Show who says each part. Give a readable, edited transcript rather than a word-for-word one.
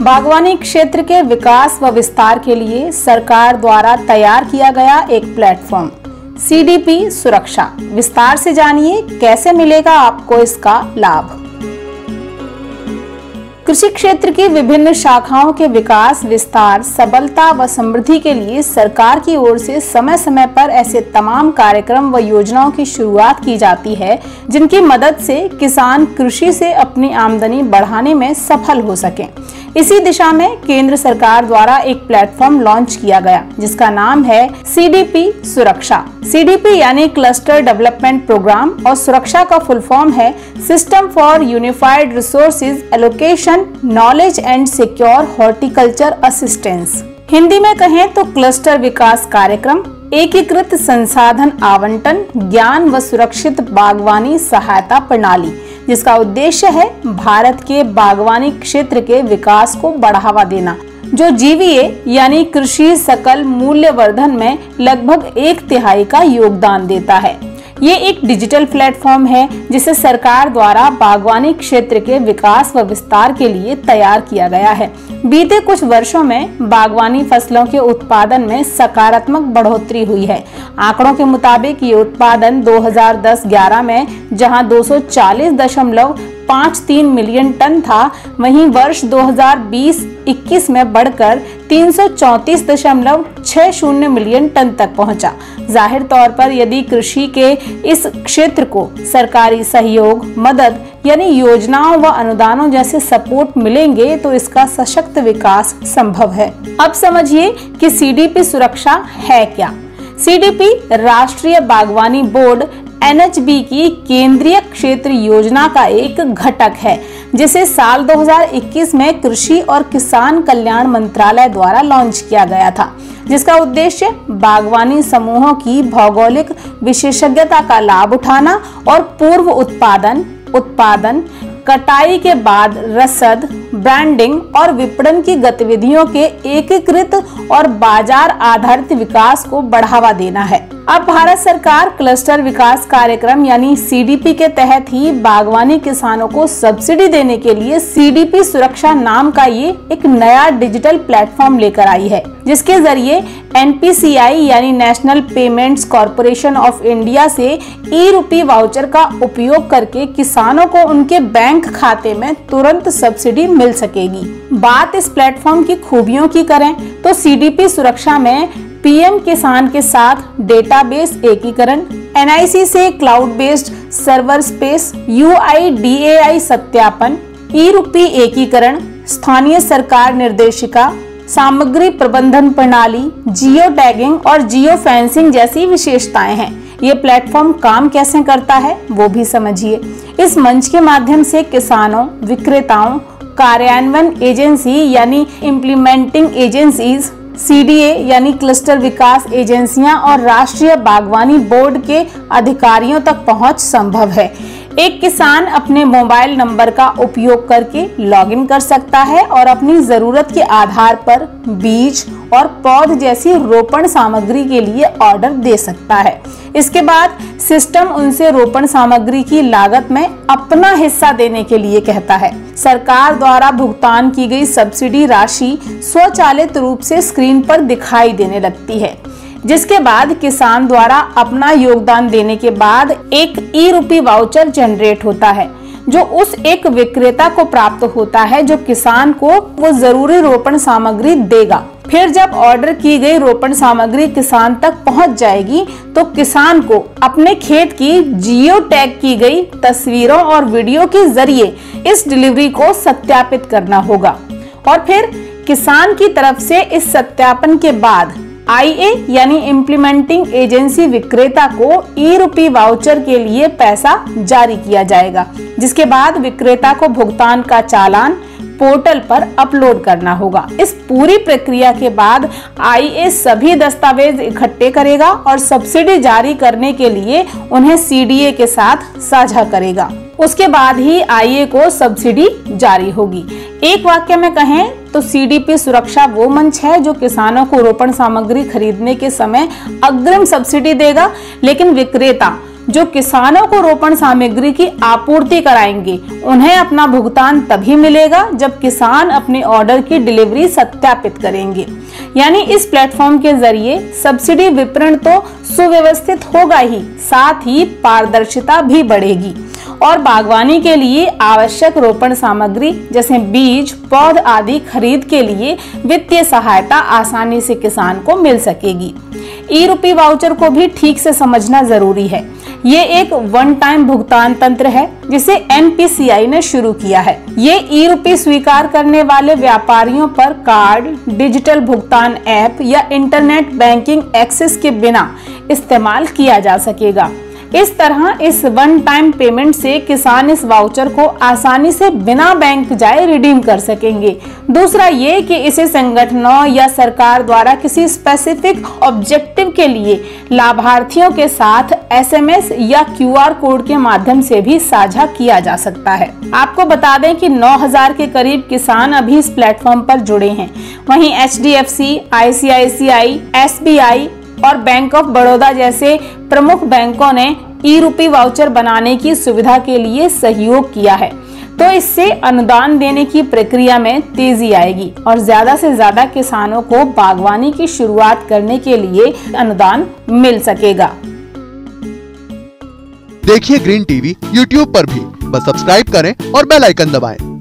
Speaker 1: बागवानी क्षेत्र के विकास व विस्तार के लिए सरकार द्वारा तैयार किया गया एक प्लेटफॉर्म सीडीपी सुरक्षा। विस्तार से जानिए कैसे मिलेगा आपको इसका लाभ। कृषि क्षेत्र की विभिन्न शाखाओं के विकास, विस्तार, सबलता व समृद्धि के लिए सरकार की ओर से समय समय पर ऐसे तमाम कार्यक्रम व योजनाओं की शुरुआत की जाती है जिनकी मदद से किसान कृषि से अपनी आमदनी बढ़ाने में सफल हो सकें। इसी दिशा में केंद्र सरकार द्वारा एक प्लेटफॉर्म लॉन्च किया गया जिसका नाम है सीडीपी सुरक्षा। सीडीपी यानी क्लस्टर डेवलपमेंट प्रोग्राम और सुरक्षा का फुल फॉर्म है system for unified resources allocation knowledge and secure horticulture assistance. Hindi में कहें तो क्लस्टर विकास कार्यक्रम, एकीकृत संसाधन आवंटन, ज्ञान व सुरक्षित बागवानी सहायता प्रणाली, जिसका उद्देश्य है भारत के बागवानी क्षेत्र के विकास को बढ़ावा देना, जो जीवीए यानी कृषि सकल मूल्यवर्धन में लगभग 1/3 का योगदान देता है। ये एक डिजिटल प्लेटफॉर्म है जिसे सरकार द्वारा बागवानी क्षेत्र के विकास व विस्तार के लिए तैयार किया गया है। बीते कुछ वर्षों में बागवानी फसलों के उत्पादन में सकारात्मक बढ़ोतरी हुई है। आंकड़ों के मुताबिक ये उत्पादन 2010-11 में जहां 240.53 मिलियन टन था, वहीं वर्ष 2020-21 में बढ़कर 334.60 मिलियन टन तक पहुंचा। जाहिर तौर पर यदि कृषि के इस क्षेत्र को सरकारी सहयोग, मदद यानी योजनाओं व अनुदानों जैसे सपोर्ट मिलेंगे तो इसका सशक्त विकास संभव है। अब समझिए कि सीडीपी सुरक्षा है क्या। सीडीपी राष्ट्रीय बागवानी बोर्ड NHB की केंद्रीय क्षेत्र योजना का एक घटक है जिसे साल 2021 में कृषि और किसान कल्याण मंत्रालय द्वारा लॉन्च किया गया था, जिसका उद्देश्य बागवानी समूहों की भौगोलिक विशेषज्ञता का लाभ उठाना और पूर्व उत्पादन, कटाई के बाद रसद, ब्रांडिंग और विपणन की गतिविधियों के एकीकृत और बाजार आधारित विकास को बढ़ावा देना है। अब भारत सरकार क्लस्टर विकास कार्यक्रम यानी सीडीपी के तहत ही बागवानी किसानों को सब्सिडी देने के लिए सीडीपी सुरक्षा नाम का ये एक नया डिजिटल प्लेटफॉर्म लेकर आई है, जिसके जरिए NPCI यानी national payments corporation of India से ई-रूपी वाउचर का उपयोग करके किसानों को उनके बैंक खाते में तुरंत सब्सिडी मिल सकेगी। बात इस प्लेटफॉर्म की खूबियों की करें तो सीडीपी सुरक्षा में PM किसान के साथ डेटाबेस एकीकरण, NIC से cloud based server space, UIDAI सत्यापन, ई-रूपी एकीकरण, स्थानीय सरकार निर्देशिका, सामग्री प्रबंधन प्रणाली, जियो टैगिंग और जियो फेंसिंग जैसी विशेषताएं हैं। ये प्लेटफॉर्म काम कैसे करता है वो भी समझिए। इस मंच के माध्यम से किसानों, विक्रेताओं, कार्यान्वयन एजेंसी यानी इम्प्लीमेंटिंग एजेंसीज, CDA यानी क्लस्टर विकास एजेंसियां और राष्ट्रीय बागवानी बोर्ड के अधिकारियों तक पहुंच संभव है। एक किसान अपने मोबाइल नंबर का उपयोग करके लॉगिन कर सकता है और अपनी जरूरत के आधार पर बीज और पौध जैसी रोपण सामग्री के लिए ऑर्डर दे सकता है। इसके बाद सिस्टम उनसे रोपण सामग्री की लागत में अपना हिस्सा देने के लिए कहता है। सरकार द्वारा भुगतान की गई सब्सिडी राशि स्वचालित रूप से स्क्रीन पर दिखाई देने लगती है, जिसके बाद किसान द्वारा अपना योगदान देने के बाद एक ई-रूपी वाउचर जनरेट होता है जो उस एक विक्रेता को प्राप्त होता है जो किसान को वो जरूरी रोपण सामग्री देगा। फिर जब ऑर्डर की गई रोपण सामग्री किसान तक पहुंच जाएगी तो किसान को अपने खेत की जियो टैग की गई तस्वीरों और वीडियो के जरिए इस डिलीवरी को सत्यापित करना होगा और फिर किसान की तरफ से इस सत्यापन के बाद IA यानी इम्प्लीमेंटिंग एजेंसी विक्रेता को ई-रूपी वाउचर के लिए पैसा जारी किया जाएगा, जिसके बाद विक्रेता को भुगतान का चालान पोर्टल पर अपलोड करना होगा। इस पूरी प्रक्रिया के बाद IA सभी दस्तावेज इकट्ठे करेगा और सब्सिडी जारी करने के लिए उन्हें CDA के साथ साझा करेगा। उसके बाद ही IA को सब्सिडी जारी होगी। एक वाक्य में कहें तो सीडीपी सुरक्षा वो मंच है जो किसानों को रोपण सामग्री खरीदने के समय अग्रिम सब्सिडी देगा, लेकिन विक्रेता जो किसानों को रोपण सामग्री की आपूर्ति कराएंगे, उन्हें अपना भुगतान तभी मिलेगा जब किसान अपने ऑर्डर की डिलीवरी सत्यापित करेंगे। यानी इस प्लेटफॉर्म के जरिए सब्सिडी वितरण तो सुव्यवस्थित होगा ही, साथ ही पारदर्शिता भी बढ़ेगी और बागवानी के लिए आवश्यक रोपण सामग्री जैसे बीज, पौध आदि खरीद के लिए वित्तीय सहायता आसानी से किसान को मिल सकेगी। ई-रूपी वाउचर को भी ठीक से समझना जरूरी है। ये एक वन टाइम भुगतान तंत्र है जिसे NPCI ने शुरू किया है। ये ई-रूपी स्वीकार करने वाले व्यापारियों पर कार्ड, डिजिटल भुगतान ऐप या इंटरनेट बैंकिंग एक्सेस के बिना इस्तेमाल किया जा सकेगा। इस तरह इस वन टाइम पेमेंट से किसान इस वाउचर को आसानी से बिना बैंक जाए रिडीम कर सकेंगे। दूसरा ये कि इसे संगठनों या सरकार द्वारा किसी स्पेसिफिक ऑब्जेक्टिव के लिए लाभार्थियों के साथ SMS या QR कोड के माध्यम से भी साझा किया जा सकता है। आपको बता दें कि 9000 के करीब किसान अभी इस प्लेटफॉर्म पर जुड़े हैं। वहीं HDFC, ICICI, SBI और बैंक ऑफ बड़ौदा जैसे प्रमुख बैंकों ने ई-रूपी वाउचर बनाने की सुविधा के लिए सहयोग किया है। तो इससे अनुदान देने की प्रक्रिया में तेजी आएगी और ज्यादा से ज्यादा किसानों को बागवानी की शुरुआत करने के लिए अनुदान मिल सकेगा।
Speaker 2: देखिए ग्रीन टीवी YouTube पर भी, बस सब्सक्राइब करें और बेल आइकन दबाएं।